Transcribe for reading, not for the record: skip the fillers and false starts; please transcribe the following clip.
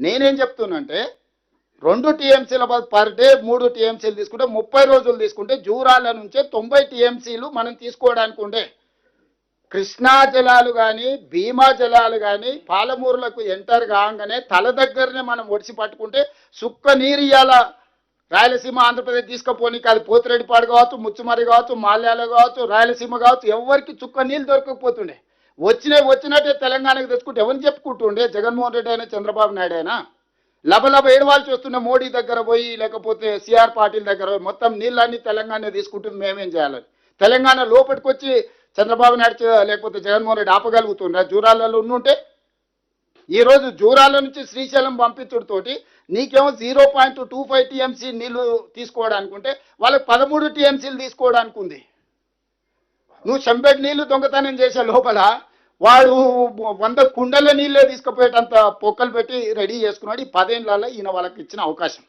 నేనేం చెప్తున్నంటే 2 టీఎంసీల per day 3 టీఎంసీలు తీసుకుంటే 30 రోజులు తీసుకుంటే జూరాల నుంచే 90 టీఎంసీలు మనం తీసుకోవడానికి ఉండే. కృష్ణా జలాలు కానీ భీమా జలాలు కానీ పాలమూరులకు ఎంటర్ కాగానే తల దగ్గరనే మనం ఒడిసి పట్టుకుంటే సుక్క నీరు ఇయ్యాల రాయలసీమ ఆంధ్రప్రదేశ్ తీసుకుపోనీకి. అది పోతిరెడ్డిపాడు కావచ్చు, ముచ్చుమరి కావచ్చు, మాల్యాల కావచ్చు, రాయలసీమ కావచ్చు, ఎవరికి చుక్క నీళ్ళు దొరకకపోతుండే. వచ్చినట్టే తెలంగాణకు తెచ్చుకుంటే ఎవరిని చెప్పుకుంటుండే? జగన్మోహన్ రెడ్డి అయినా చంద్రబాబు నాయుడు అయినా లబలబ ఏడవాల్సి వస్తున్న మోడీ దగ్గర పోయి, లేకపోతే సిఆర్ పాటిల్ దగ్గర పోయి మొత్తం నీళ్ళన్నీ తెలంగాణ తీసుకుంటుంది, మేమేం చేయాలని. తెలంగాణ లోపలికి వచ్చి చంద్రబాబు నాయుడు లేకపోతే జగన్మోహన్ రెడ్డి ఆపగలుగుతుండే జూరాలలో ఉండుంటే? ఈరోజు జూరాల నుంచి శ్రీశైలం పంపించడంతోటి నీకేమో 0.25 టీఎంసీ నీళ్లు తీసుకోవడానికి ఉంటే వాళ్ళకి 13 టీఎంసీలు తీసుకోవడానికి ఉంది. నువ్వు చెంబెడ్ నీళ్లు దొంగతనం చేసే లోపల వాడు 100 కుండల నీళ్ళే తీసుకుపోయేటంత పొక్కలు పెట్టి రెడీ చేసుకున్నాడు. ఈ 10 ఏళ్ళలో ఈయన వాళ్ళకి ఇచ్చిన అవకాశం.